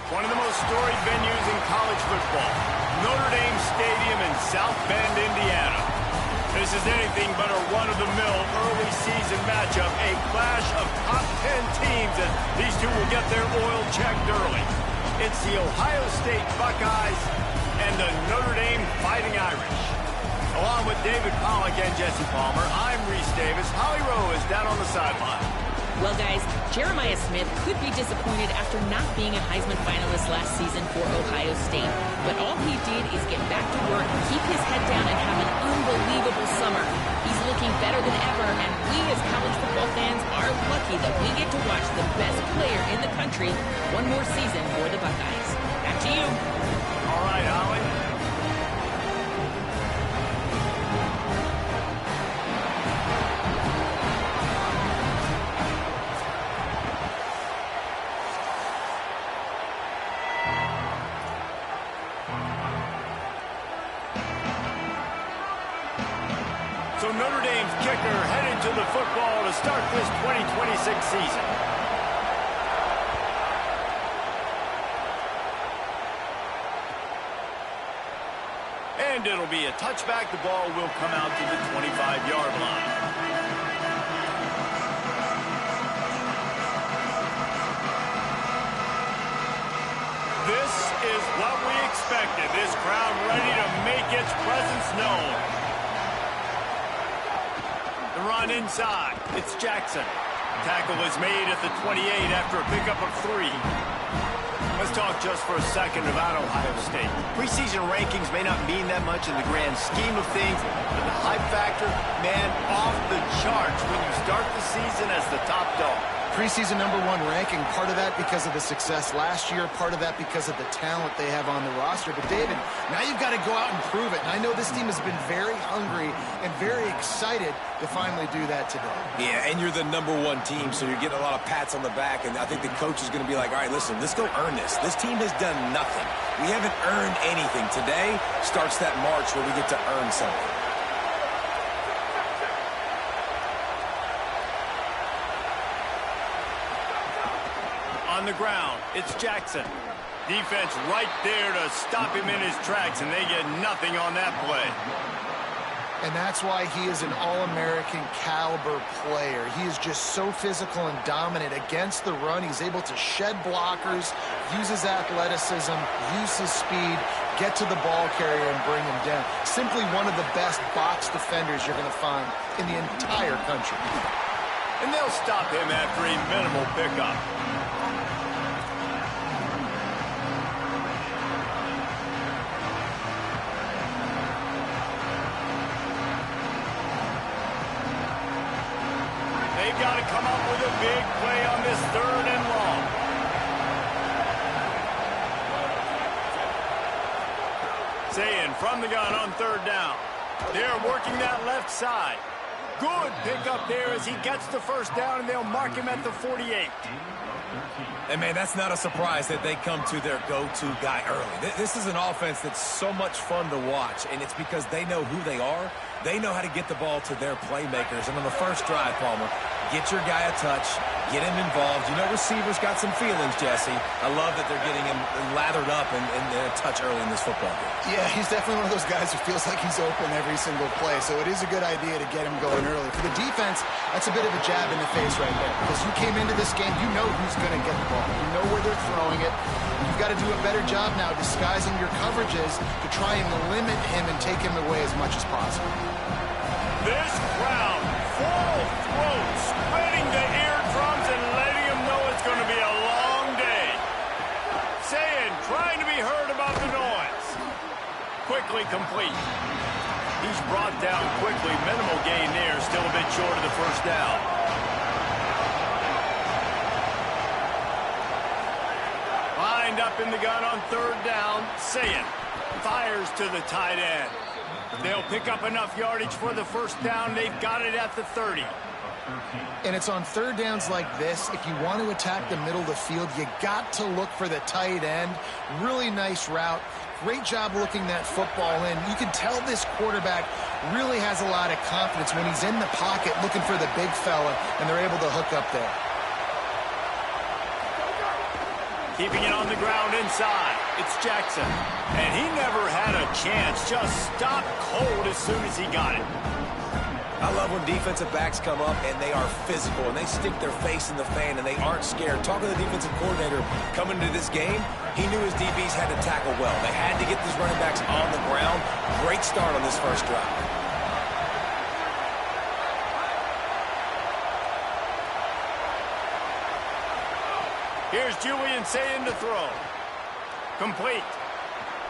One of the most storied venues in college football, Notre Dame Stadium in South Bend, Indiana. This is anything but a run-of-the-mill early season matchup, a clash of top 10 teams as these two will get their oil checked early. It's the Ohio State Buckeyes and the Notre Dame Fighting Irish. Along with David Pollack and Jesse Palmer, I'm Reese Davis. Holly Rowe is down on the sideline. Well, guys, Jeremiah Smith could be disappointed after not being a Heisman finalist last season for Ohio State. But all he did is get back to work, keep his head down, and have an unbelievable summer. He's looking better than ever, and we as college football fans are lucky that we get to watch the best player in the country one more season for the Buckeyes. Back to you. All right, Holly. So Notre Dame's kicker headed to the football to start this 2026 season. And it'll be a touchback. The ball will come out to the 25-yard line. This is what we expected. This crowd ready to make its presence known. The run inside. It's Jackson. Tackle is made at the 28 after a pickup of 3. Let's talk just for a second about Ohio State. Preseason rankings may not mean that much in the grand scheme of things, but the hype factor, man, off the charts when you start the season as the top dog. Preseason #1 ranking, part of that because of the success last year, part of that because of the talent they have on the roster. But, David, now you've got to go out and prove it. And I know this team has been very hungry and very excited to finally do that today. Yeah, and you're the #1 team, so you're getting a lot of pats on the back. And I think the coach is going to be like, all right, listen, let's go earn this. This team has done nothing. We haven't earned anything. Today starts that march where we get to earn something. On the ground, it's Jackson. Defense right there to stop him in his tracks, and they get nothing on that play. And that's why he is an All-American caliber player. He is just so physical and dominant against the run. He's able to shed blockers, use his athleticism, use his speed, get to the ball carrier and bring him down. Simply one of the best box defenders you're going to find in the entire country. And they'll stop him after a minimal pickup. They've got to come up with a big play on this 3rd and long. Sayin from the gun on 3rd down. They're working that left side. Good pickup there as he gets the 1st down, and they'll mark him at the 48. And, man, that's not a surprise that they come to their go-to guy early. This is an offense that's so much fun to watch, and it's because they know who they are. They know how to get the ball to their playmakers. And on the first drive, Palmer, get your guy a touch, get him involved. You know receivers got some feelings, Jesse. I love that they're getting him lathered up and a touch early in this football game. Yeah, he's definitely one of those guys who feels like he's open every single play, so it is a good idea to get him going early. For the defense, that's a bit of a jab in the face right there, because you came into this game, you know who's going to get the ball. You know where they're throwing it. You've got to do a better job now disguising your coverages to try and limit him and take him away as much as possible. This crowd, full throat, spreading the eardrums and letting them know it's going to be a long day. Saying, trying to be heard about the noise. Quickly complete. He's brought down quickly. Minimal gain there, still a bit short of the 1st down. Lined up in the gun on 3rd down. Sayin fires to the tight end. They'll pick up enough yardage for the 1st down. They've got it at the 30. And it's on 3rd downs like this, if you want to attack the middle of the field, you got to look for the tight end. Really nice route. Great job looking that football in. You can tell this quarterback really has a lot of confidence when he's in the pocket looking for the big fella, and they're able to hook up there. Keeping it on the ground inside. It's Jackson. And he never had a chance. Just stopped cold as soon as he got it. I love when defensive backs come up and they are physical and they stick their face in the fan and they aren't scared. Talking to the defensive coordinator coming into this game, he knew his DBs had to tackle well. They had to get these running backs on the ground. Great start on this first drive. Here's Julian saying to throw. Complete.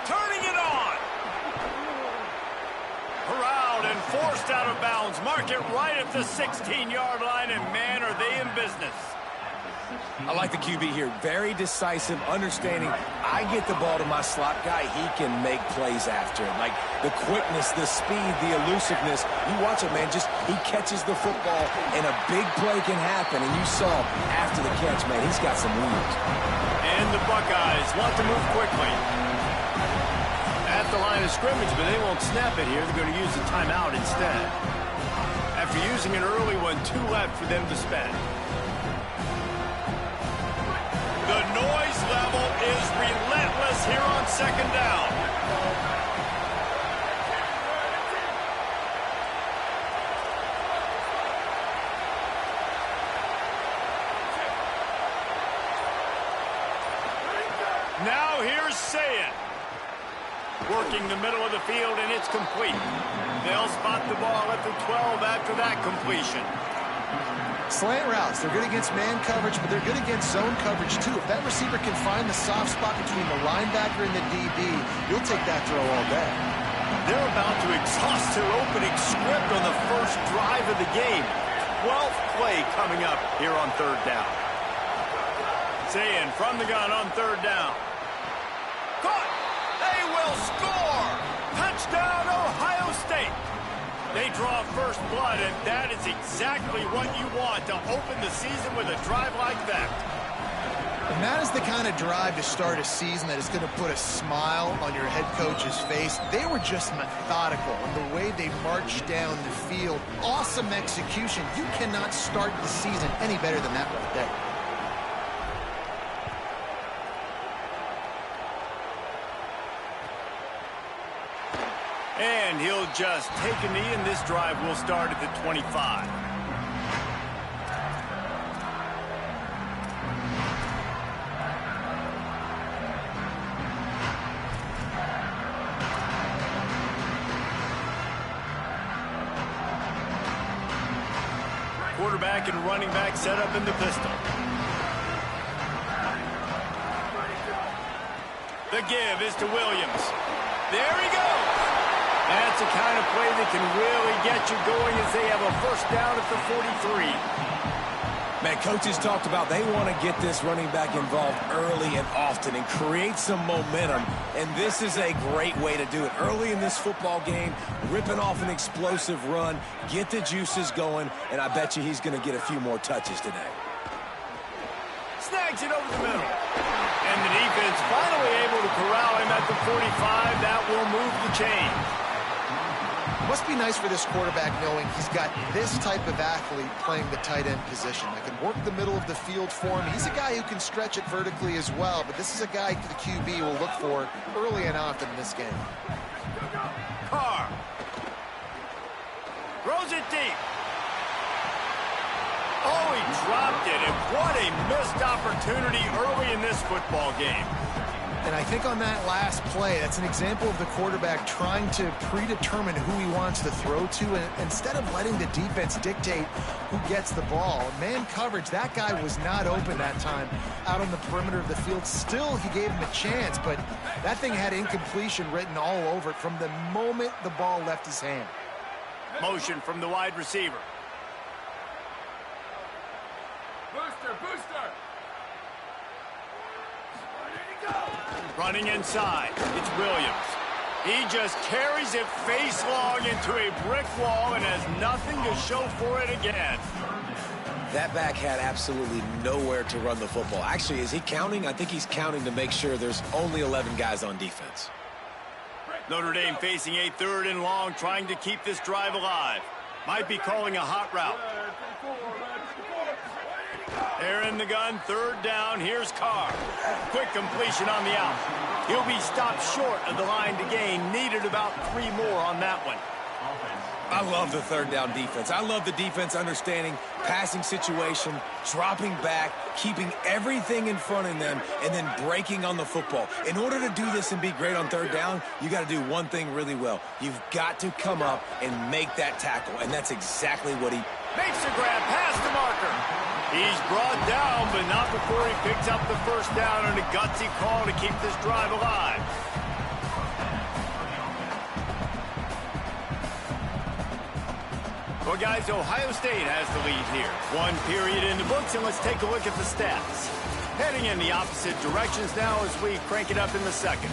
Turning it on. Corralled and forced out of bounds. Mark it right at the 16-yard line, and man, are they in business. I like the QB here. Very decisive, understanding. I get the ball to my slot guy. He can make plays after it. Like the quickness, the speed, the elusiveness. You watch it, man. Just he catches the football, and a big play can happen. And you saw after the catch, man, he's got some wheels. And the Buckeyes want to move quickly. At the line of scrimmage, but they won't snap it here. They're going to use the timeout instead. After using an early one, 2 left for them to spend. The noise level is relentless here on second down. Now here's Sayin. Working the middle of the field, and it's complete. They'll spot the ball at the 12 after that completion. Slant routes, they're good against man coverage, but they're good against zone coverage too. If that receiver can find the soft spot between the linebacker and the DB, you'll take that throw all day. They're about to exhaust their opening script on the first drive of the game. 12th play coming up here on third down. Sayin from the gun on third down. Caught! They will score! Touchdown, Ohio State! They draw first blood, and that is exactly what you want to open the season with a drive like that. And that is the kind of drive to start a season that is going to put a smile on your head coach's face. They were just methodical in the way they marched down the field. Awesome execution. You cannot start the season any better than that right there. And he'll just take a knee, and this drive will start at the 25. Quarterback and running back set up in the pistol. The give is to Williams. There he goes. That's the kind of play that can really get you going as they have a first down at the 43. Man, coaches talked about they want to get this running back involved early and often and create some momentum, and this is a great way to do it. Early in this football game, ripping off an explosive run, get the juices going, and I bet you he's going to get a few more touches today. Snags it over the middle. And the defense finally able to corral him at the 45. That will move the chains. Must be nice for this quarterback knowing he's got this type of athlete playing the tight end position that can work the middle of the field for him. He's a guy who can stretch it vertically as well, but this is a guy the QB will look for early and often in this game. Carr throws it deep. Oh, he dropped it, and what a missed opportunity early in this football game. And I think on that last play, that's an example of the quarterback trying to predetermine who he wants to throw to, and instead of letting the defense dictate who gets the ball. Man coverage, that guy was not open that time out on the perimeter of the field. Still, he gave him a chance, but that thing had incompletion written all over it from the moment the ball left his hand. Motion from the wide receiver. Booster! Running inside, it's Williams. He just carries it face long into a brick wall and has nothing to show for it again. That back had absolutely nowhere to run the football. Actually, is he counting? I think he's counting to make sure there's only 11 guys on defense. Notre Dame facing a 3rd and long, trying to keep this drive alive. Might be calling a hot route. They're in the gun, third down. Here's Carr. Quick completion on the out. He'll be stopped short of the line to gain. Needed about 3 more on that one. I love the third down defense. I love the defense understanding passing situation, dropping back, keeping everything in front of them, and then breaking on the football. In order to do this and be great on third down, you got to do one thing really well. You've got to come up and make that tackle, and that's exactly what he makes a grab past the marker. He's brought down, but not before he picks up the first down on a gutsy call to keep this drive alive. Well, guys, Ohio State has the lead here. 1 period in the books, and let's take a look at the stats. Heading in the opposite directions now as we crank it up in the second.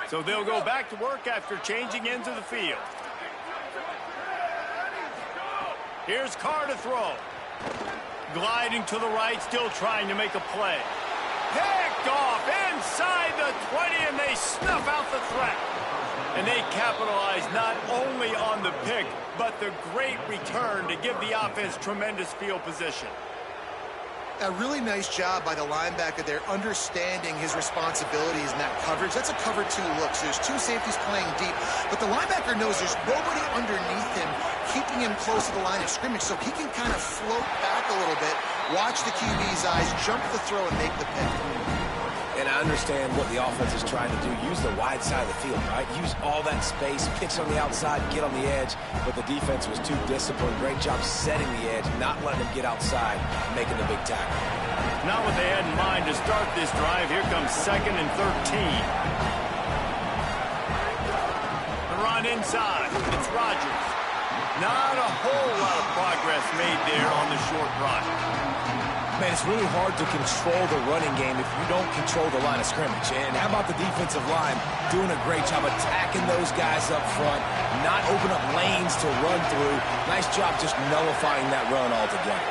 So they'll go back to work after changing into the field. Here's Carr to throw. Gliding to the right, still trying to make a play. Picked off inside the 20, and they snuff out the threat. And they capitalize not only on the pick, but the great return to give the offense tremendous field position. A really nice job by the linebacker there, understanding his responsibilities in that coverage. That's a cover 2 look. So there's 2 safeties playing deep, but the linebacker knows there's nobody underneath him, keeping him close to the line of scrimmage, so he can kind of float back a little bit, watch the QB's eyes, jump the throw, and make the pick. And I understand what the offense is trying to do. Use the wide side of the field, right? Use all that space, pitch on the outside, get on the edge. But the defense was too disciplined. Great job setting the edge, not letting them get outside, making the big tackle. Not what they had in mind to start this drive. Here comes 2nd and 13. The run inside. It's Rodgers. Not a whole lot of progress made there on the short run. Man, it's really hard to control the running game if you don't control the line of scrimmage. And how about the defensive line doing a great job attacking those guys up front, not open up lanes to run through. Nice job just nullifying that run altogether.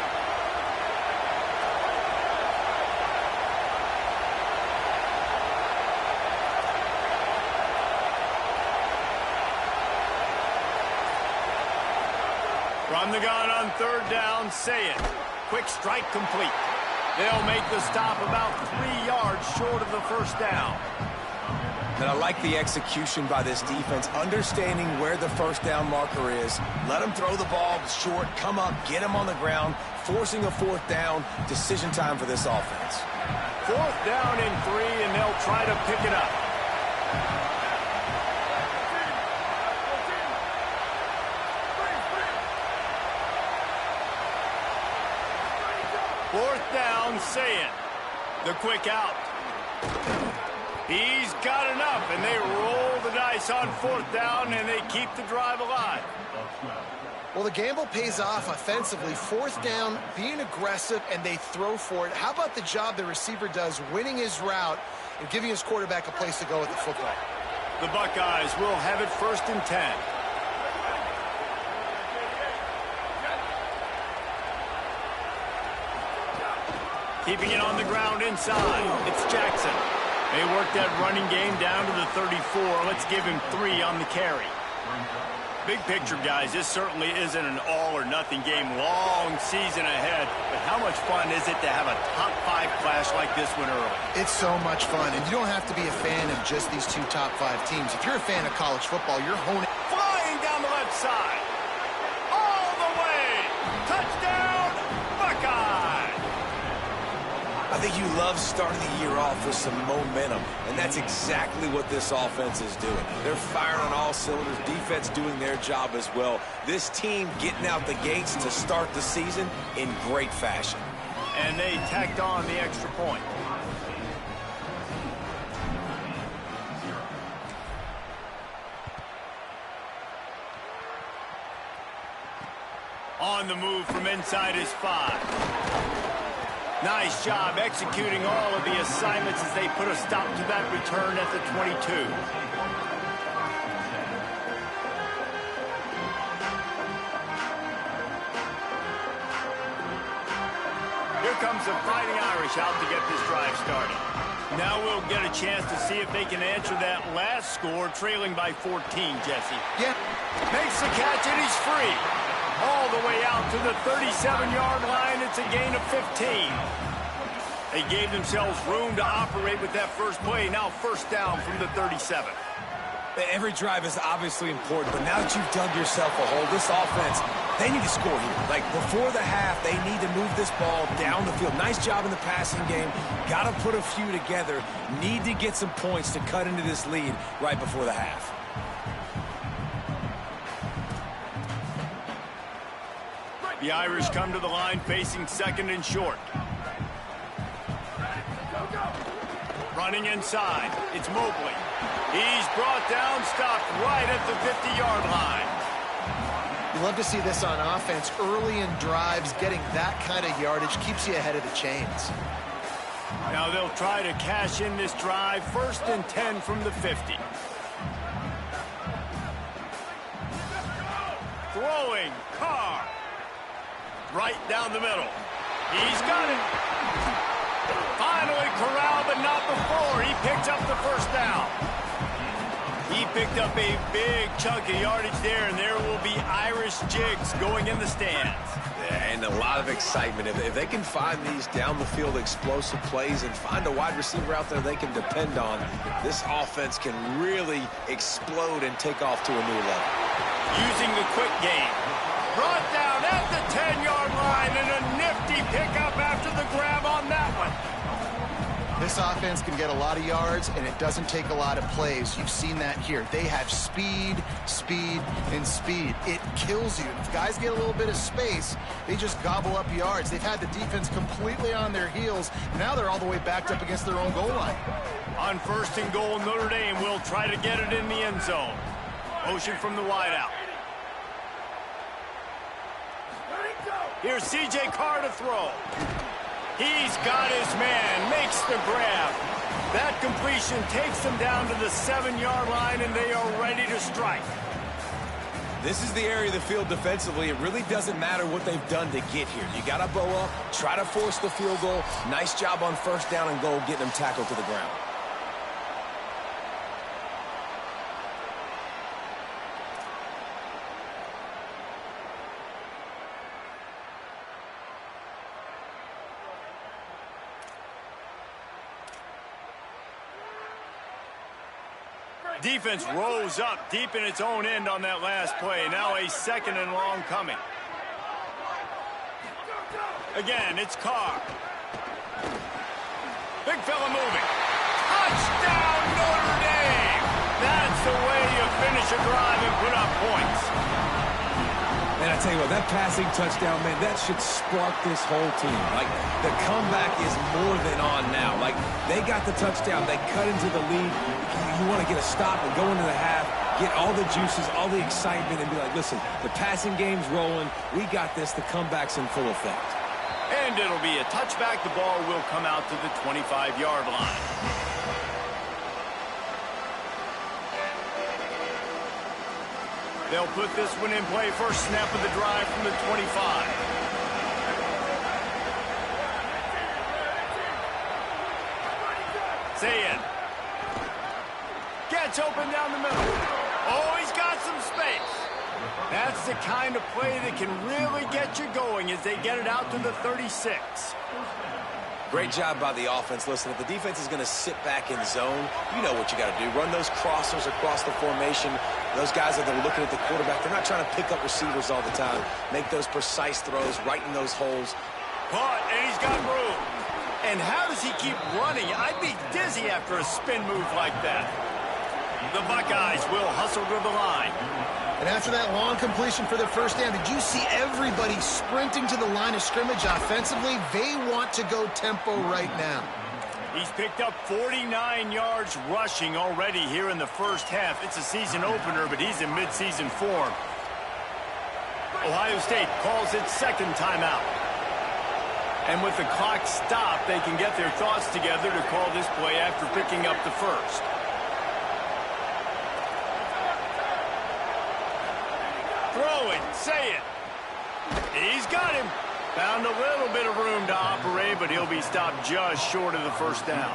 From the gun on third down, say it. Quick strike complete. They'll make the stop about 3 yards short of the first down. And I like the execution by this defense, understanding where the first down marker is. Let them throw the ball short, come up, get them on the ground, forcing a 4th down. Decision time for this offense. 4th down and 3, and they'll try to pick it up. Fourth down, say it. The quick out. He's got enough, and they roll the dice on 4th down, and they keep the drive alive. Well, the gamble pays off offensively. 4th down, being aggressive, and they throw for it. How about the job the receiver does, winning his route and giving his quarterback a place to go with the football? The Buckeyes will have it 1st and 10. Keeping it on the ground inside. It's Jackson. They work that running game down to the 34. Let's give him 3 on the carry. Big picture, guys, this certainly isn't an all-or-nothing game. Long season ahead. But how much fun is it to have a top-5 clash like this one early? It's so much fun, and you don't have to be a fan of just these 2 top-5 teams. If you're a fan of college football, you're honing. Flying down the left side. All the way. Touchdown, Buckeyes. I think you love starting the year off with some momentum, and that's exactly what this offense is doing. They're firing on all cylinders, defense doing their job as well. This team getting out the gates to start the season in great fashion. And they tacked on the extra point. On the move from inside his 5. Nice job executing all of the assignments as they put a stop to that return at the 22. comes the Fighting Irish out to get this drive started. Now we'll get a chance to see if they can answer that last score, trailing by 14, Jesse. Yeah. Makes the catch, and he's free. All the way out to the 37-yard line. It's a gain of 15. They gave themselves room to operate with that first play. Now first down from the 37. Every drive is obviously important, but now that you've dug yourself a hole, this offense, they need to score here. Like, before the half, they need to move this ball down the field. Nice job in the passing game. Got to put a few together. Need to get some points to cut into this lead right before the half. The Irish come to the line facing second and short. Running inside, it's Mobley. He's brought down, stopped right at the 50-yard line. You love to see this on offense. Early in drives, getting that kind of yardage keeps you ahead of the chains. Now they'll try to cash in this drive. First and 10 from the 50. Throwing, Carr. Right down the middle. He's got it. Finally corralled, but not before. He picked up the first down. He picked up a big chunk of yardage there, and there will be Irish jigs going in the stands. Yeah, and a lot of excitement. If they can find these down-the-field explosive plays and find a wide receiver out there they can depend on, this offense can really explode and take off to a new level. Using the quick game. Brought down at the 10-yard line, and a nifty pickup after the grab on that one. This offense can get a lot of yards, and it doesn't take a lot of plays. You've seen that here. They have speed, speed, and speed. It kills you. If guys get a little bit of space, they just gobble up yards. They've had the defense completely on their heels. Now they're all the way backed up against their own goal line. On first and goal, Notre Dame will try to get it in the end zone. Motion from the wideout. Here's C.J. Carr to throw. He's got his man, makes the grab. That completion takes them down to the 7-yard line, and they are ready to strike. This is the area of the field defensively. It really doesn't matter what they've done to get here. You got to bow up, try to force the field goal. Nice job on first down and goal, getting them tackled to the ground. Defense rose up deep in its own end on that last play. Now a second and long coming. Again, it's Carr. Big fella moving. Touchdown, Notre Dame! That's the way you finish a drive and put up points. And I tell you what, that passing touchdown, man, that should spark this whole team. Like, the comeback is more than on now. Like, they got the touchdown. They cut into the lead. You want to get a stop and go into the half, get all the juices, all the excitement, and be like, listen, the passing game's rolling. We got this. The comeback's in full effect. And it'll be a touchback. The ball will come out to the 25-yard line. They'll put this one in play. First snap of the drive from the 25. Sayed. Gets open down the middle. Oh, he's got some space. That's the kind of play that can really get you going as they get it out to the 36. Great job by the offense. Listen, if the defense is going to sit back in zone, you know what you got to do. Run those crossers across the formation. Those guys that are looking at the quarterback, they're not trying to pick up receivers all the time. Make those precise throws right in those holes. Caught, and he's got room. And how does he keep running? I'd be dizzy after a spin move like that. The Buckeyes will hustle to the line. And after that long completion for the first down, did you see everybody sprinting to the line of scrimmage offensively? They want to go tempo right now. He's picked up 49 yards rushing already here in the first half. It's a season opener, but he's in midseason form. Ohio State calls its second timeout. And with the clock stopped, they can get their thoughts together to call this play after picking up the first. Throw it, say it. He's got him. Found a little bit of room to operate, but he'll be stopped just short of the first down.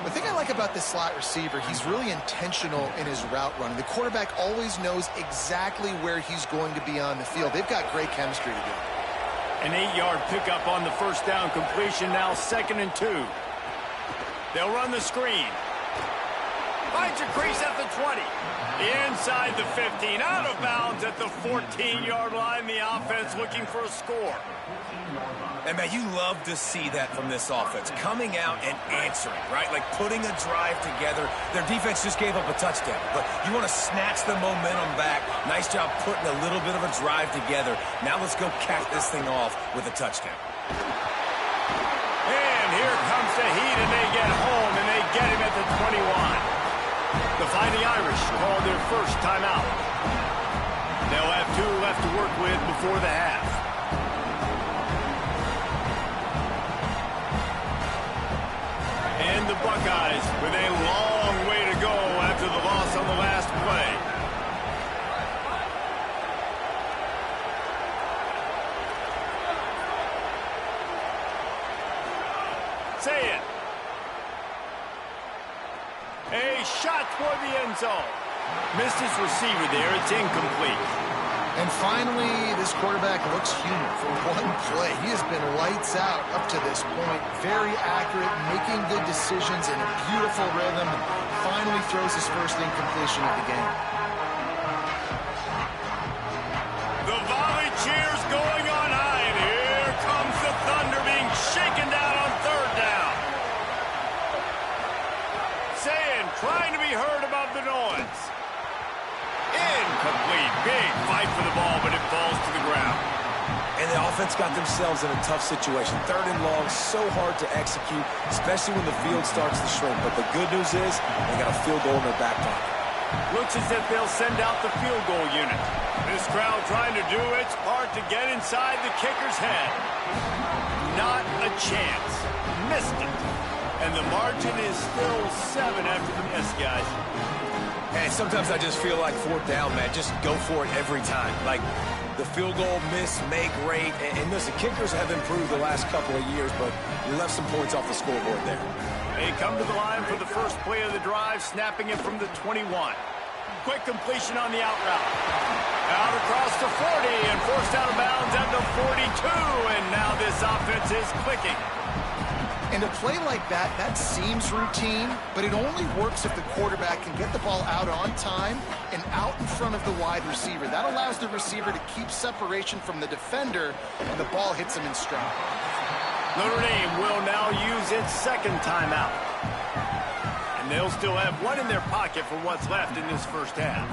The thing I like about this slot receiver, he's really intentional in his route running. The quarterback always knows exactly where he's going to be on the field. They've got great chemistry together. An 8-yard pickup on the first down completion, now 2nd and 2. They'll run the screen. Finds a crease at the 20. Inside the 15, out of bounds at the 14-yard line. The offense looking for a score. And, man, you love to see that from this offense, coming out and answering, right? Like putting a drive together. Their defense just gave up a touchdown, but you want to snatch the momentum back. Nice job putting a little bit of a drive together. Now let's go cap this thing off with a touchdown. And here comes the heat, and they get home, and they get him at the 21. The Fighting Irish called their first timeout. They'll have 2 left to work with before the half. And the Buckeyes with a long way to go after the loss on the last play. Say it. A shot toward the end zone. Missed his receiver there. It's incomplete. And finally, this quarterback looks human for one play. He has been lights out up to this point. Very accurate, making good decisions in a beautiful rhythm, and finally throws his first incompletion of the game. The volley cheers going on high, and here comes the Thunder being shaken down on 3rd down. Trying to be heard above the noise. Incomplete. Big fight for the ball, but it falls to the ground. And the offense got themselves in a tough situation. 3rd and long, so hard to execute, especially when the field starts to shrink. But the good news is they got a field goal in their back pocket. Looks as if they'll send out the field goal unit. This crowd trying to do its part to get inside the kicker's head. Not a chance. Missed it. And the margin is still 7 after the miss, guys. And sometimes I just feel like 4th down, man. Just go for it every time. Like the field goal, miss, make, rate. And listen, kickers have improved the last couple of years, but you left some points off the scoreboard there. They come to the line for the first play of the drive, snapping it from the 21. Quick completion on the out route. Out across the 40 and forced out of bounds at the 42. And now this offense is clicking. And a play like that, that seems routine, but it only works if the quarterback can get the ball out on time and out in front of the wide receiver. That allows the receiver to keep separation from the defender, and the ball hits him in stride. Notre Dame will now use its 2nd timeout. And they'll still have 1 in their pocket for what's left in this first half.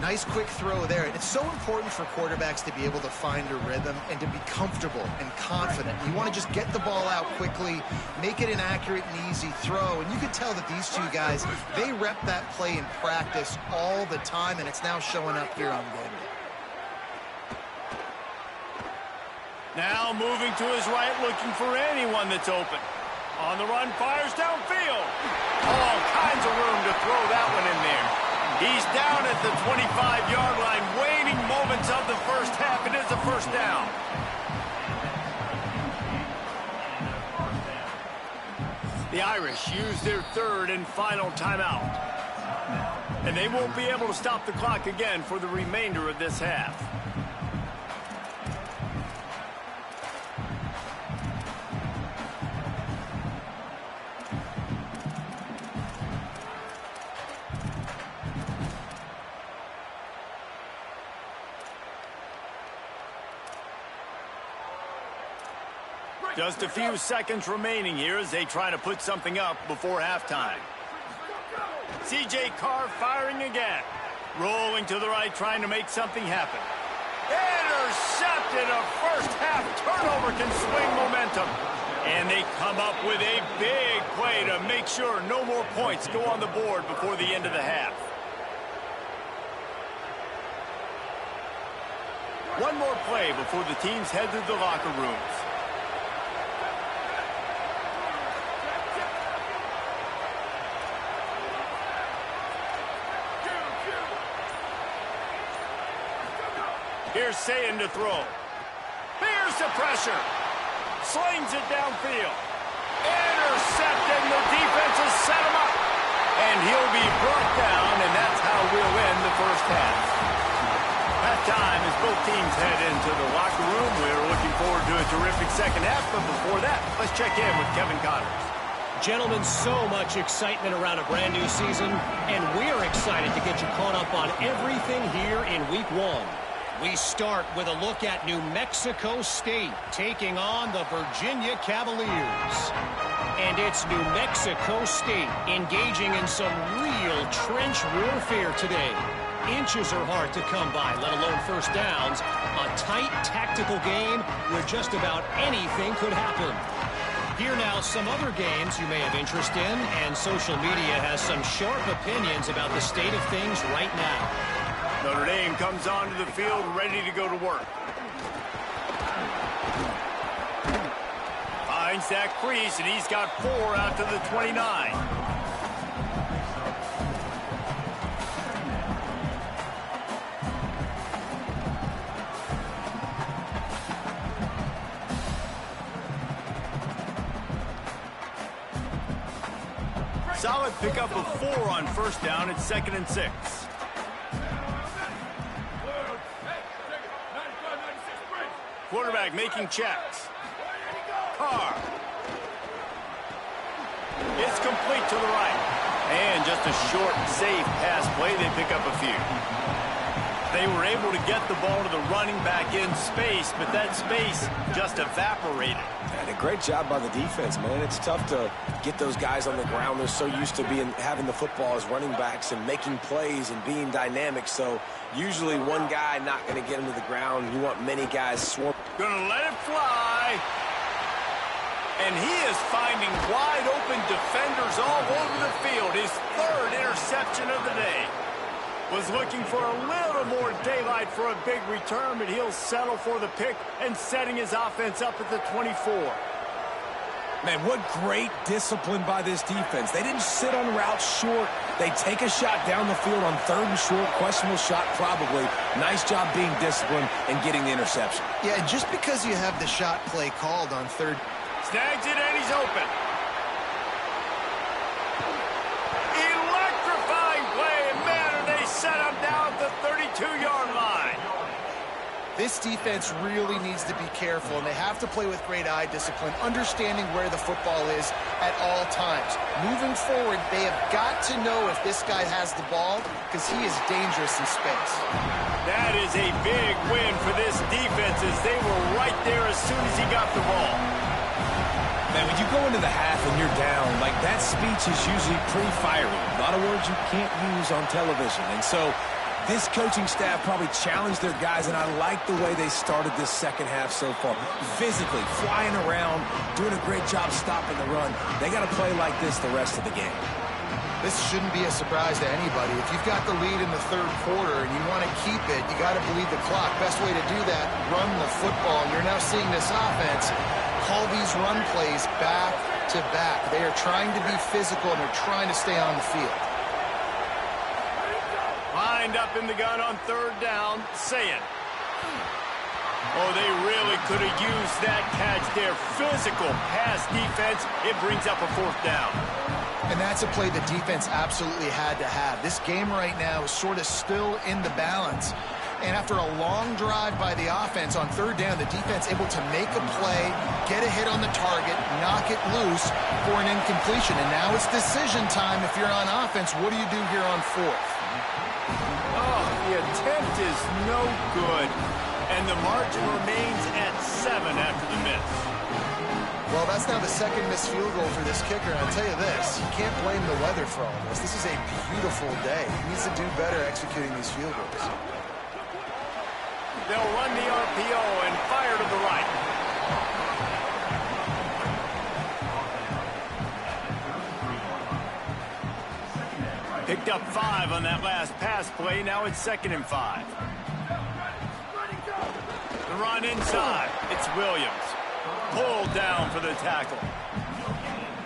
Nice quick throw there. It's so important for quarterbacks to be able to find a rhythm and to be comfortable and confident. You want to just get the ball out quickly, make it an accurate and easy throw. And you can tell that these 2 guys, they rep that play in practice all the time, and it's now showing up here on game day. Now moving to his right, looking for anyone that's open. On the run, fires downfield. All kinds of room to throw that one in there. He's down at the 25-yard line, waning moments of the first half. It is a first down. The Irish use their 3rd and final timeout. And they won't be able to stop the clock again for the remainder of this half. Just a few seconds remaining here as they try to put something up before halftime. C.J. Carr firing again. Rolling to the right, trying to make something happen. Intercepted. A first half turnover can swing momentum. And they come up with a big play to make sure no more points go on the board before the end of the half. One more play before the teams head to the locker rooms. Here's Sayin to throw. Big Here's the pressure. Slings it downfield. Intercepted. The defense has set him up. And he'll be brought down, and that's how we'll end the first half. That time as both teams head into the locker room. We're looking forward to a terrific second half, but before that, let's check in with Kevin Connors. Gentlemen, so much excitement around a brand new season, and we're excited to get you caught up on everything here in Week 1. We start with a look at New Mexico State taking on the Virginia Cavaliers. And it's New Mexico State engaging in some real trench warfare today. Inches are hard to come by, let alone first downs. A tight tactical game where just about anything could happen. Here now, some other games you may have interest in, and social media has some sharp opinions about the state of things right now. Notre Dame comes onto the field ready to go to work. Finds that crease, and he's got 4 out to the 29. Solid pickup of 4 on first down. It's 2nd and 6. Quarterback making checks. Carr. It's complete to the right. And just a short, safe pass play. They pick up a few. They were able to get the ball to the running back in space, but that space just evaporated. And a great job by the defense, man. It's tough to get those guys on the ground. They're so used to having the football as running backs and making plays and being dynamic. So usually one guy not going to get him to the ground. You want many guys swarm. Gonna let it fly. And he is finding wide open defenders all over the field. His 3rd interception of the day. Was looking for a little more daylight for a big return, but he'll settle for the pick and setting his offense up at the 24. Man, what great discipline by this defense. They didn't sit on routes short. They take a shot down the field on 3rd and short. Questionable shot probably. Nice job being disciplined and getting the interception. Yeah, just because you have the shot play called on 3rd. Snags it and he's open. Electrifying play, and man, are they set him down at the 32-yard line. This defense really needs to be careful, and they have to play with great eye discipline, understanding where the football is at all times. Moving forward, they have got to know if this guy has the ball, because he is dangerous in space. That is a big win for this defense, as they were right there as soon as he got the ball. Man, when you go into the half and you're down, like that speech is usually pretty fiery. A lot of words you can't use on television. And so this coaching staff probably challenged their guys, and I like the way they started this second half so far. Physically, flying around, doing a great job stopping the run. They got to play like this the rest of the game. This shouldn't be a surprise to anybody. If you've got the lead in the 3rd quarter and you want to keep it, you got to bleed the clock. Best way to do that, run the football. And you're now seeing this offense call these run plays back to back. They are trying to be physical, and they're trying to stay on the field. Lined up in the gun on 3rd down, Sayin. Oh, they really could have used that catch there. Physical pass defense. It brings up a 4th down. And that's a play the defense absolutely had to have. This game right now is sort of still in the balance. And after a long drive by the offense on 3rd down, the defense able to make a play, get a hit on the target, knock it loose for an incompletion. And now it's decision time if you're on offense. What do you do here on 4th? Oh, the attempt is no good. And the margin remains at 7 after the miss. Well, that's now the 2nd missed field goal for this kicker. And I'll tell you this, you can't blame the weather for all this. This is a beautiful day. He needs to do better executing these field goals. They'll run the RPO and fire to the right. Picked up 5 on that last pass play. Now it's 2nd and 5. The run inside. It's Williams. Pulled down for the tackle.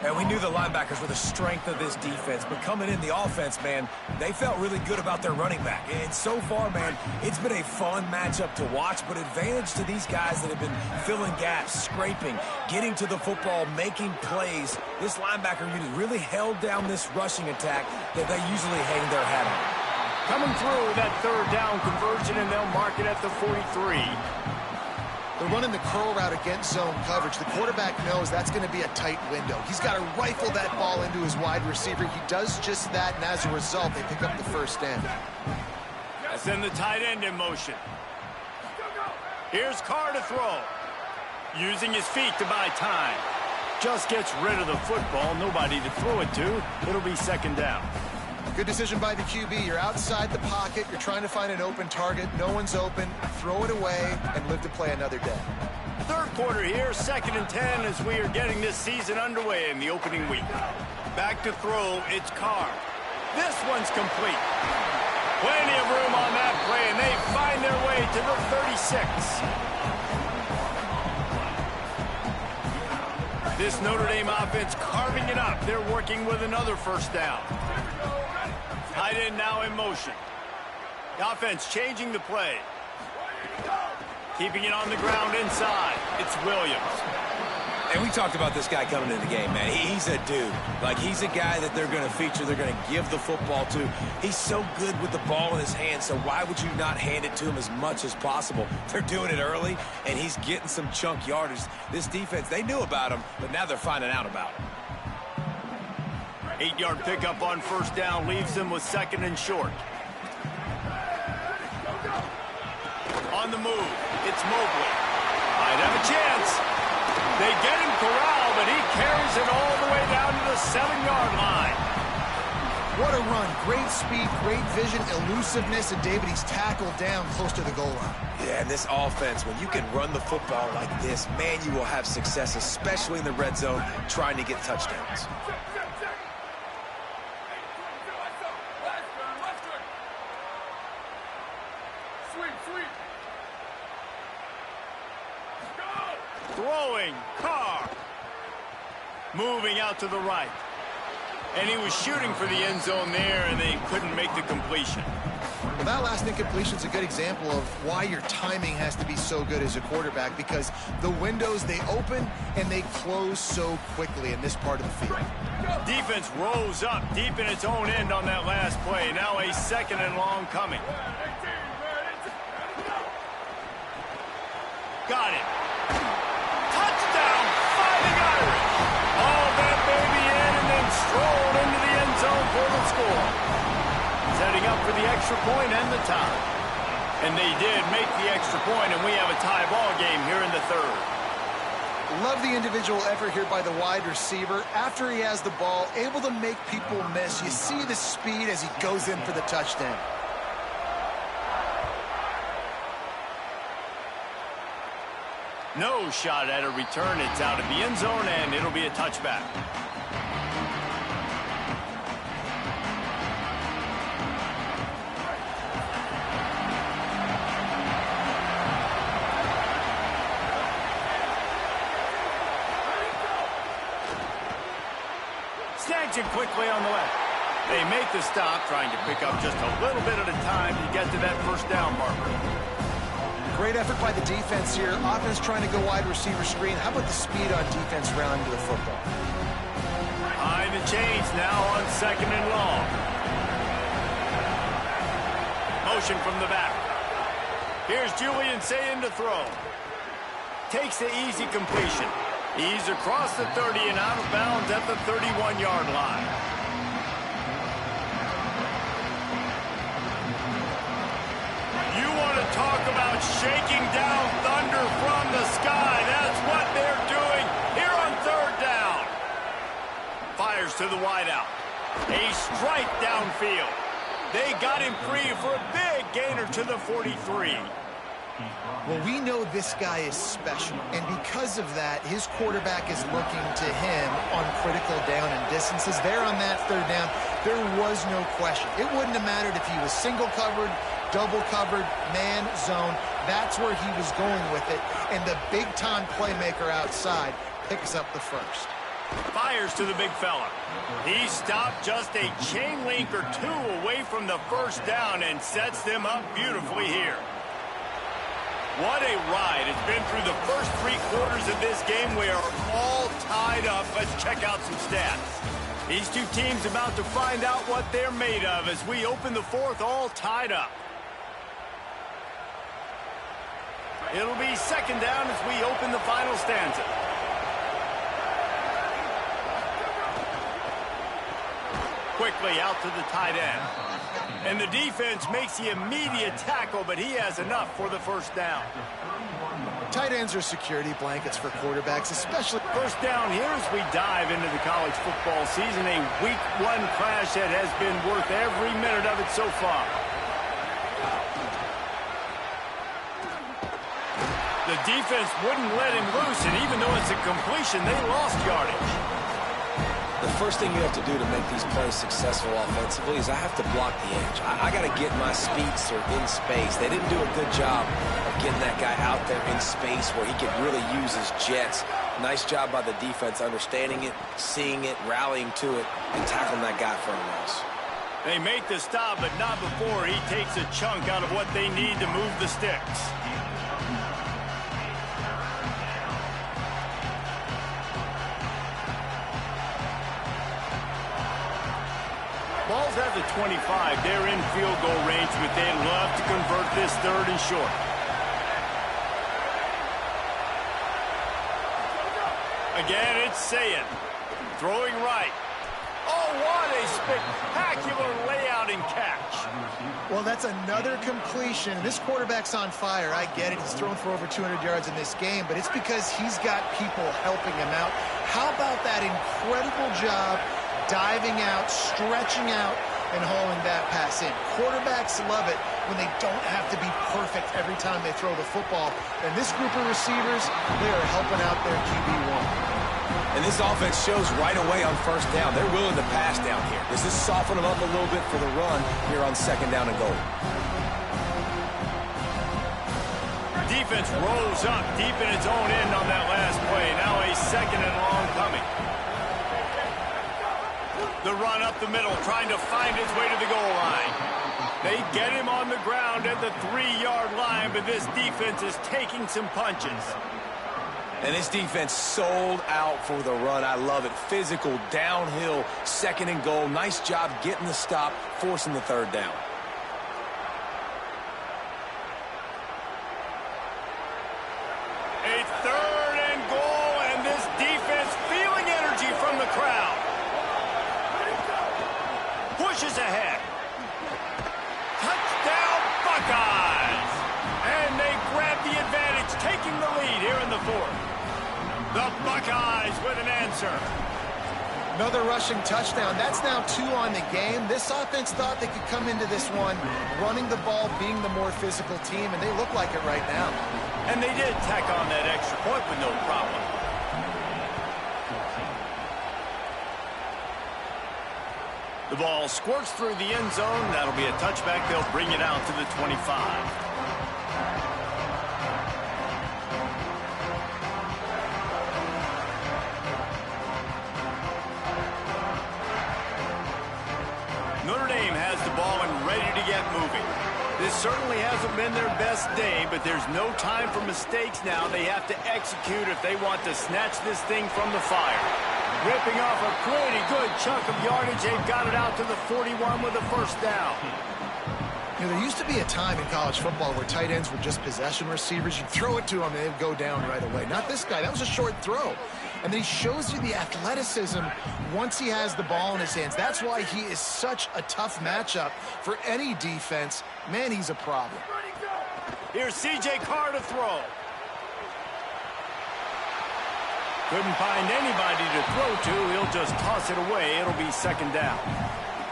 And we knew the linebackers were the strength of this defense, but coming in the offense, man, they felt really good about their running back. And so far, man, it's been a fun matchup to watch, but advantage to these guys that have been filling gaps, scraping, getting to the football, making plays. This linebacker unit really held down this rushing attack that they usually hang their hat on. Coming through with that third down conversion, and they'll mark it at the 43. They're running the curl route against zone coverage. The quarterback knows that's going to be a tight window. He's got to rifle that ball into his wide receiver. He does just that, and as a result, they pick up the first down. Send the tight end in motion. Here's Carr to throw. Using his feet to buy time. Just gets rid of the football. Nobody to throw it to. It'll be second down. Good decision by the QB. You're outside the pocket. You're trying to find an open target. No one's open. Throw it away and live to play another day. Third quarter here, 2nd and 10 as we are getting this season underway in the opening week. Back to throw, it's Carr. This one's complete. Plenty of room on that play, and they find their way to the 36. This Notre Dame offense carving it up. They're working with another first down. Tight end now in motion. The offense changing the play. Keeping it on the ground inside. It's Williams. And we talked about this guy coming into the game, man. He's a dude. Like, he's a guy that they're going to feature, they're going to give the football to. He's so good with the ball in his hand, so why would you not hand it to him as much as possible? They're doing it early, and he's getting some chunk yardage. This defense, they knew about him, but now they're finding out about him. 8-yard pickup on first down leaves them with 2nd and short. On the move, it's Mobley. Might have a chance. They get him corralled, but he carries it all the way down to the 7-yard line. What a run. Great speed, great vision, elusiveness, and David, he's tackled down close to the goal line. Yeah, and this offense, when you can run the football like this, man, you will have success, especially in the red zone, trying to get touchdowns. Throwing, Carr. Moving out to the right. And he was shooting for the end zone there, and they couldn't make the completion. Well, that last incompletion is a good example of why your timing has to be so good as a quarterback, because the windows, they open and they close so quickly in this part of the field. Defense rose up deep in its own end on that last play. Now a 2nd and long coming. Got it. Touchdown, Fighting Irish. All that baby in and then strolled into the end zone for the score. Setting up for the extra point and the tie. And they did make the extra point, and we have a tie ball game here in the third. Love the individual effort here by the wide receiver. After he has the ball, able to make people miss. You see the speed as he goes in for the touchdown. No shot at a return. It's out of the end zone, and it'll be a touchback. Snags it quickly on the left. They make the stop, trying to pick up just a little bit at a time to get to that first down marker. Great effort by the defense here. Offense trying to go wide receiver screen. How about the speed on defense rounding to the football? High the chains now on 2nd and long. Motion from the back. Here's Julian Sayin to throw. Takes the easy completion. He's across the 30 and out of bounds at the 31-yard line. You want to talk about shaking down thunder from the sky. That's what they're doing here on third down. Fires to the wideout. A strike downfield. They got him free for a big gainer to the 43. Well, we know this guy is special, and because of that, his quarterback is looking to him on critical down and distances. There on that third down, there was no question. It wouldn't have mattered if he was single covered, double covered, man, zone. That's where he was going with it, and the big-time playmaker outside picks up the first. Fires to the big fella. He stopped just a chain link or two away from the first down and sets them up beautifully here. What a ride. It's been through the first 3 quarters of this game. We are all tied up. Let's check out some stats. These two teams about to find out what they're made of as we open the fourth all tied up. It'll be second down as we open the final stanza. Quickly out to the tight end. And the defense makes the immediate tackle, but he has enough for the first down. Tight ends are security blankets for quarterbacks, especially. First down here as we dive into the college football season. A week 1 crash that has been worth every minute of it so far. The defense wouldn't let him loose, and even though it's a completion, they lost yardage. The first thing you have to do to make these plays successful offensively is I have to block the edge. I got to get my speedster in space. They didn't do a good job of getting that guy out there in space where he could really use his jets. Nice job by the defense understanding it, seeing it, rallying to it, and tackling that guy for a loss. They make the stop, but not before he takes a chunk out of what they need to move the sticks. Ball's at the 25. They're in field goal range, but they'd love to convert this third and short. Again, it's Sayin. Throwing right. Oh, what a spectacular layout and catch. Well, that's another completion. This quarterback's on fire. I get it. He's thrown for over 200 yards in this game, but it's because he's got people helping him out. How about that incredible job diving out, stretching out, and hauling that pass in? Quarterbacks love it when they don't have to be perfect every time they throw the football. And this group of receivers, they are helping out their QB1. And this offense shows right away on first down. They're willing to pass down here. Does this soften them up a little bit for the run here on second down and goal? Defense rolls up deep in its own end on that last play. Now a second and long coming. The run up the middle, trying to find its way to the goal line. They get him on the ground at the 3-yard line, but this defense is taking some punches. And this defense sold out for the run. I love it. Physical, downhill, second and goal. Nice job getting the stop, forcing the third down. A third and goal, and this defense feeling energy from the crowd. Pushes ahead. Touchdown, Buckeyes! And they grab the advantage, taking the lead here in the fourth. The Buckeyes with an answer. Another rushing touchdown. That's now 2 on the game. This offense thought they could come into this one running the ball, being the more physical team, and they look like it right now. And they did tack on that extra point with no problem. The ball squirts through the end zone. That'll be a touchback. They'll bring it out to the 25. Notre Dame has the ball and ready to get moving. This certainly hasn't been their best day, but there's no time for mistakes now. They have to execute if they want to snatch this thing from the fire. Ripping off a pretty good chunk of yardage. They've got it out to the 41 with a first down. You know, there used to be a time in college football where tight ends were just possession receivers. You throw it to them, and they'd go down right away. Not this guy. That was a short throw. And then he shows you the athleticism once he has the ball in his hands. That's why he is such a tough matchup for any defense. Man, he's a problem. Here's C.J. Carr to throw. Couldn't find anybody to throw to. He'll just toss it away. It'll be second down.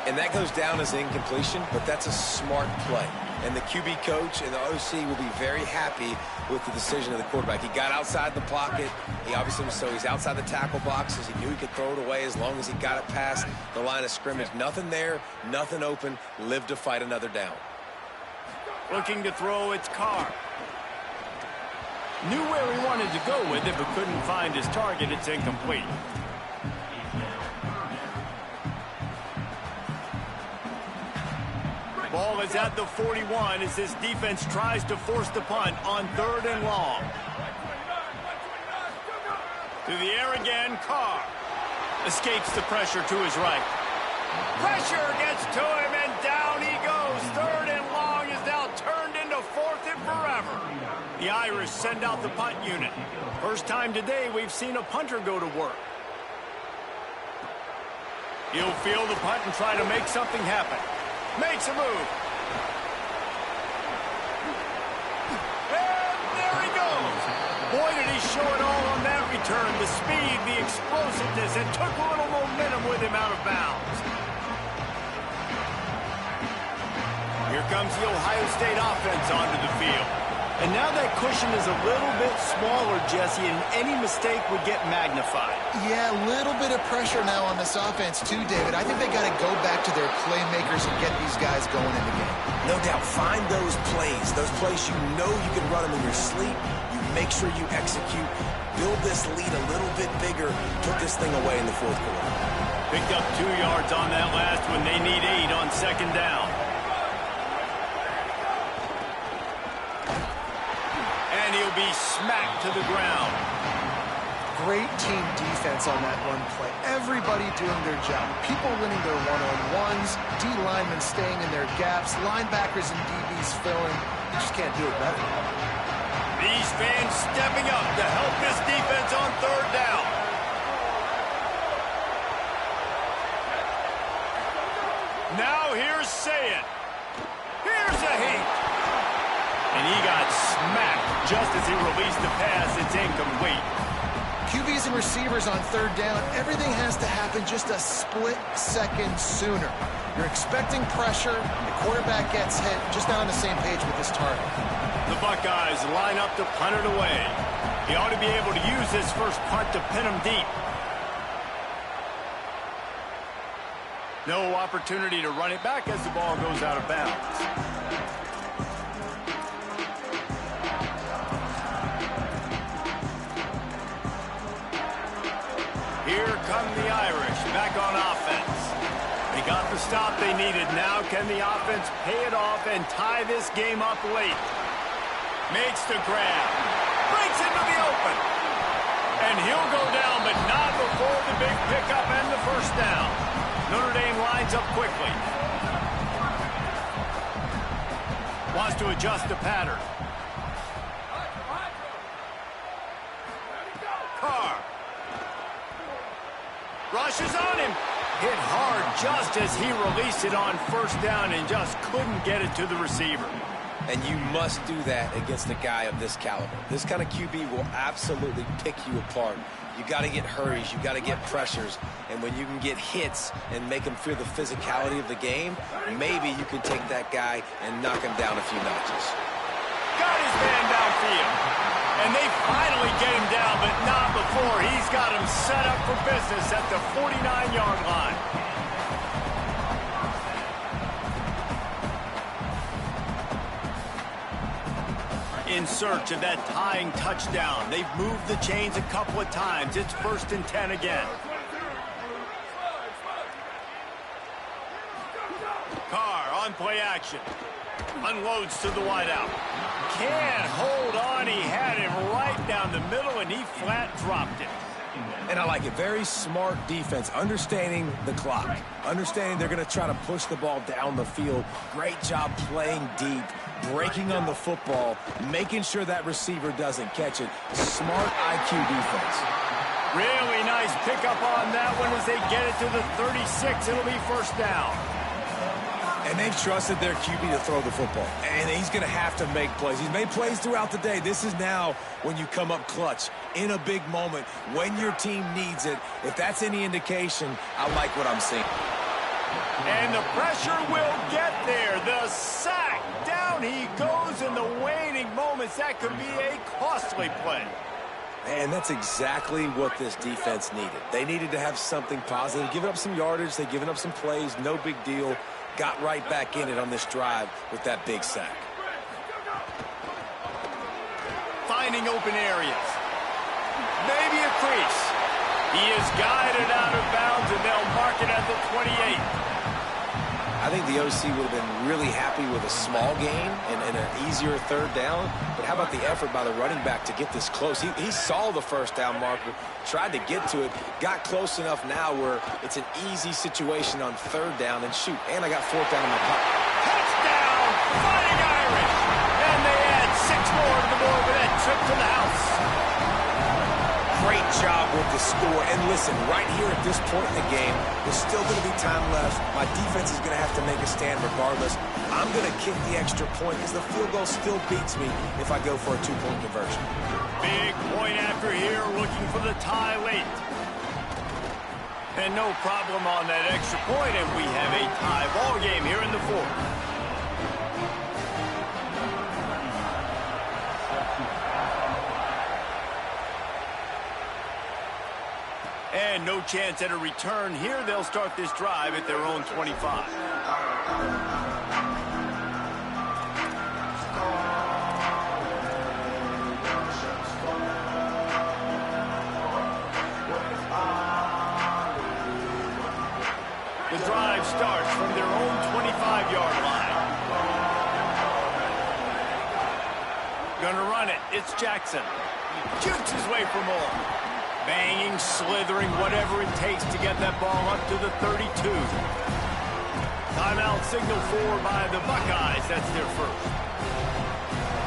And that goes down as incompletion, but that's a smart play. And the QB coach and the OC will be very happy with the decision of the quarterback. He got outside the pocket. He obviously was he's outside the tackle boxes. He knew he could throw it away as long as he got it past the line of scrimmage. Nothing there, nothing open. Live to fight another down. Looking to throw, it's Carr. Knew where he wanted to go with it, but couldn't find his target. It's incomplete. Ball is at the 41 as this defense tries to force the punt on 3rd and long. To the air again, Carr. Escapes the pressure to his right. Pressure gets to him, and down he goes. 3rd and long is now turned into 4th and forever. The Irish send out the punt unit. First time today we've seen a punter go to work. He'll field the punt and try to make something happen. Makes a move. And there he goes. Boy, did he show it all on that return. The speed, the explosiveness, and took a little momentum with him out of bounds. Here comes the Ohio State offense onto the field. And now that cushion is a little bit smaller, Jesse, and any mistake would get magnified. Yeah, a little bit of pressure now on this offense too, David. I think they got to go back to their playmakers and get these guys going in the game. No doubt. Find those plays you know you can run them in your sleep. You make sure you execute. Build this lead a little bit bigger. Put this thing away in the 4th quarter. Picked up 2 yards on that last one. They need 8 on 2nd down. And he'll be smacked to the ground. Great team defense on that run play. Everybody doing their job. People winning their one-on-ones, D linemen staying in their gaps, linebackers and DBs filling. You just can't do it better. These fans stepping up to help this defense on 3rd down. Now here's Sayet. Here's a hit. And he got smacked just as he released the pass. It's incomplete. QBs and receivers on 3rd down, everything has to happen just a split second sooner. You're expecting pressure, the quarterback gets hit, just not on the same page with this target. The Buckeyes line up to punt it away. He ought to be able to use his first punt to pin him deep. No opportunity to run it back as the ball goes out of bounds. Here come the Irish back on offense. They got the stop they needed. Now can the offense pay it off and tie this game up late? Makes the grab. Breaks into the open. And he'll go down, but not before the big pickup and the first down. Notre Dame lines up quickly. Wants to adjust the pattern. Carr. Rushes on him. Hit hard just as he released it on 1st down and just couldn't get it to the receiver. And you must do that against a guy of this caliber. This kind of QB will absolutely pick you apart. You got to get hurries. You got to get pressures. And when you can get hits and make him feel the physicality of the game, maybe you can take that guy and knock him down a few notches. Got his man downfield. And they finally get him down, but not before. He's got him set up for business at the 49-yard line. In search of that tying touchdown. They've moved the chains a couple of times. It's 1st and 10 again. Carr on play action. Unloads to the wideout. Can't hold on. He had him right down the middle, and he flat dropped it. And I like it. Very smart defense. Understanding the clock. Understanding they're going to try to push the ball down the field. Great job playing deep. Breaking on the football. Making sure that receiver doesn't catch it. Smart IQ defense. Really nice pickup on that one as they get it to the 36. It'll be 1st down. And they've trusted their QB to throw the football. And he's going to have to make plays. He's made plays throughout the day. This is now when you come up clutch in a big moment when your team needs it. If that's any indication, I like what I'm seeing. And the pressure will get there. The sack. Down he goes in the waning moments. That could be a costly play. And that's exactly what this defense needed. They needed to have something positive. Giving up some yardage. They've given up some plays. No big deal. Got right back in it on this drive with that big sack. Finding open areas. Maybe a crease. He is guided out of bounds, and they'll mark it at the 28. I think the OC would have been really happy with a small gain and an easier third down. But how about the effort by the running back to get this close? He saw the first down marker, tried to get to it, got close enough now where it's an easy situation on third down. And shoot, and I got fourth down in my pocket. Touchdown, Fighting Irish! And they add 6 more to the board with that trip to the house. Great job with the score. And listen, right here at this point in the game, there's still going to be time left. My defense is going to have to make a stand regardless. I'm going to kick the extra point because the field goal still beats me if I go for a 2-point conversion. Big point after here, looking for the tie late. And no problem on that extra point, and we have a tie ball game here in the fourth. And no chance at a return here. They'll start this drive at their own 25. The drive starts from their own 25-yard line. Gonna run it. It's Jackson. Shoots his way for more. Banging, slithering, whatever it takes to get that ball up to the 32. Timeout signal for by the Buckeyes. That's their first.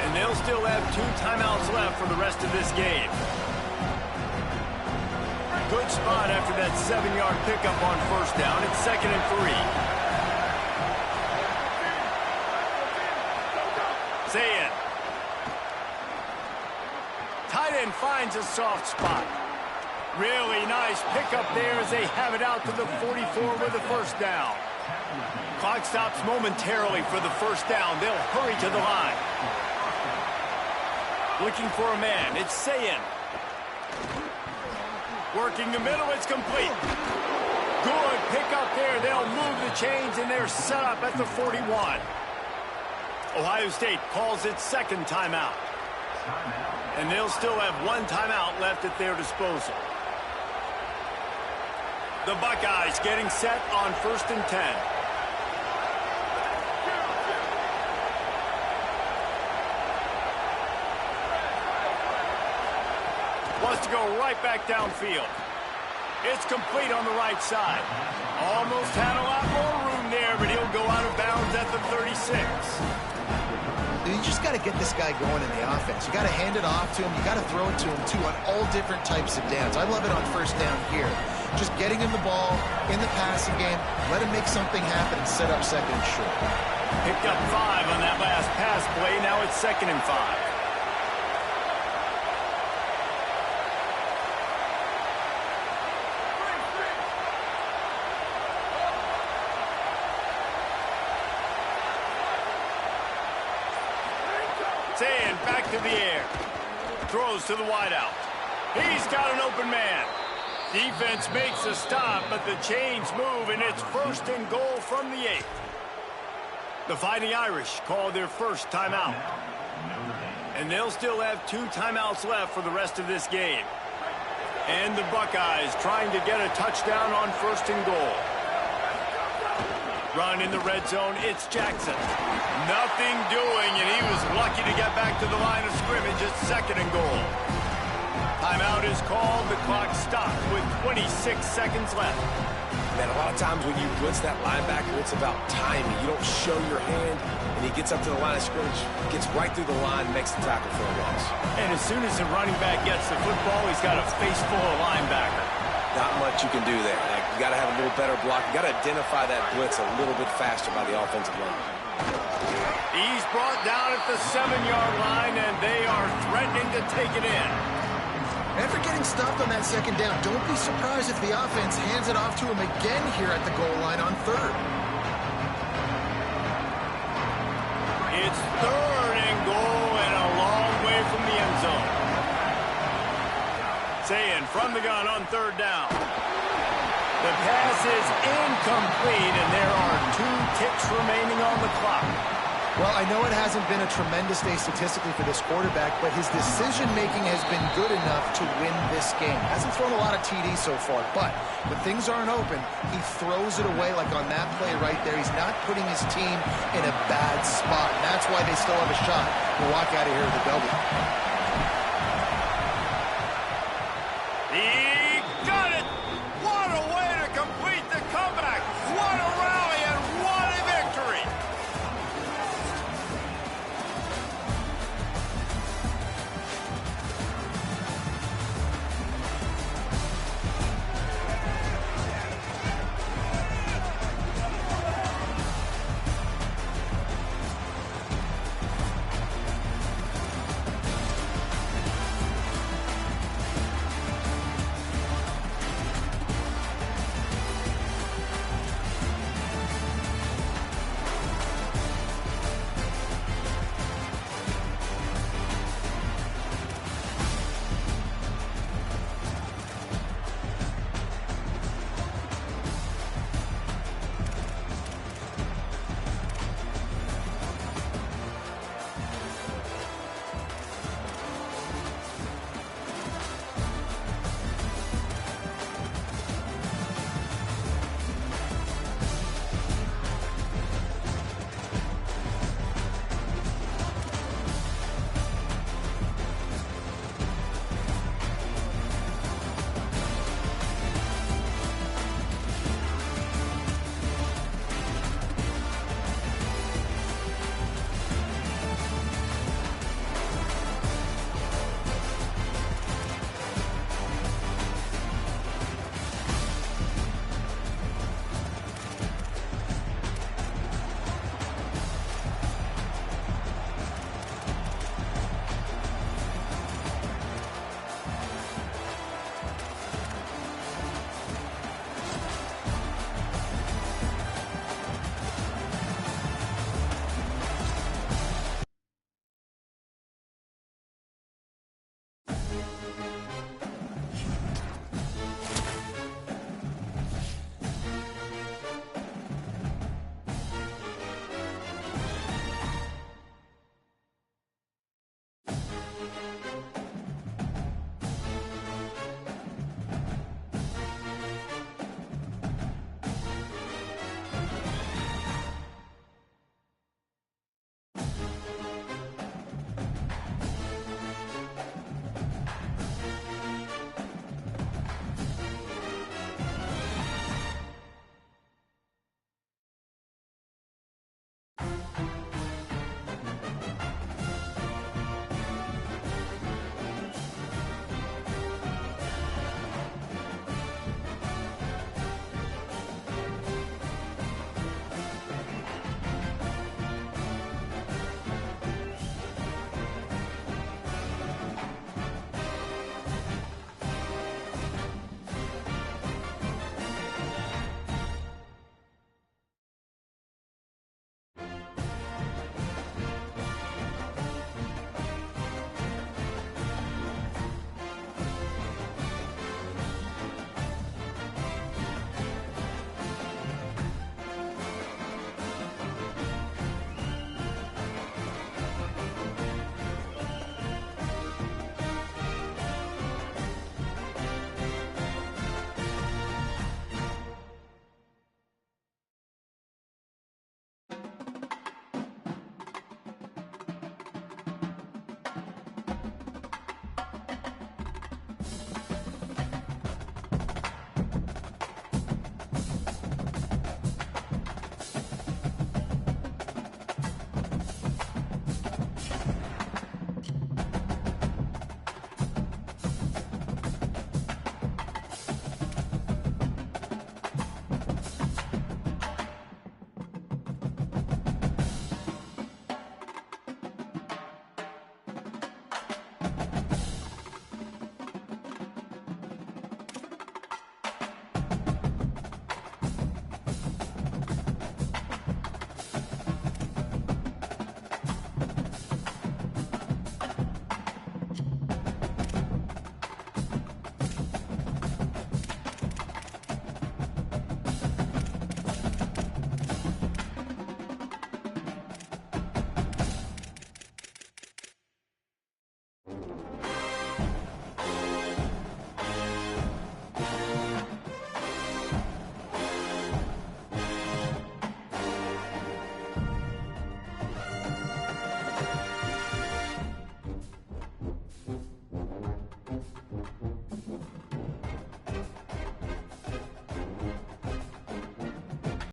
And they'll still have 2 timeouts left for the rest of this game. Good spot after that 7-yard pickup on first down. It's 2nd and 3. Zayn. Tight end finds a soft spot. Really nice pickup there as they have it out to the 44 with the first down. Clock stops momentarily for the first down. They'll hurry to the line. Looking for a man. It's Zayn. Working the middle. It's complete. Good pickup there. They'll move the chains, and they're set up at the 41. Ohio State calls its 2nd timeout. And they'll still have 1 timeout left at their disposal. The Buckeyes getting set on 1st and 10. Wants to go right back downfield. It's complete on the right side. Almost had a lot more room there, but he'll go out of bounds at the 36. You just got to get this guy going in the offense. You got to hand it off to him. You got to throw it to him, too, on all different types of downs. I love it on first down here. Just getting him the ball in the passing game, let him make something happen and set up 2nd and short. Picked up 5 on that last pass play. Now it's 2nd and 5. Zayn back to the air. Throws to the wideout. He's got an open man. Defense makes a stop, but the chains move, and it's 1st and goal from the 8. The Fighting Irish call their first timeout. And they'll still have 2 timeouts left for the rest of this game. And the Buckeyes trying to get a touchdown on 1st and goal. Run in the red zone, it's Jackson. Nothing doing, and he was lucky to get back to the line of scrimmage at 2nd and goal. Timeout is called. The clock stopped with 26 seconds left. Man, a lot of times when you blitz that linebacker, it's about timing. You don't show your hand, and he gets up to the line of scrimmage, gets right through the line, makes the tackle for a loss. And as soon as the running back gets the football, he's got a face full of linebacker. Not much you can do there. You got to have a little better block. You got to identify that blitz a little bit faster by the offensive line. He's brought down at the 7-yard line, and they are threatening to take it in. After getting stopped on that 2nd down, don't be surprised if the offense hands it off to him again here at the goal line on 3rd. It's 3rd and goal and a long way from the end zone. Zayn from the gun on 3rd down. The pass is incomplete, and there are 2 ticks remaining on the clock. Well, I know it hasn't been a tremendous day statistically for this quarterback, but his decision-making has been good enough to win this game. Hasn't thrown a lot of TDs so far, but when things aren't open, he throws it away like on that play right there. He's not putting his team in a bad spot. And that's why they still have a shot to walk out of here with a W.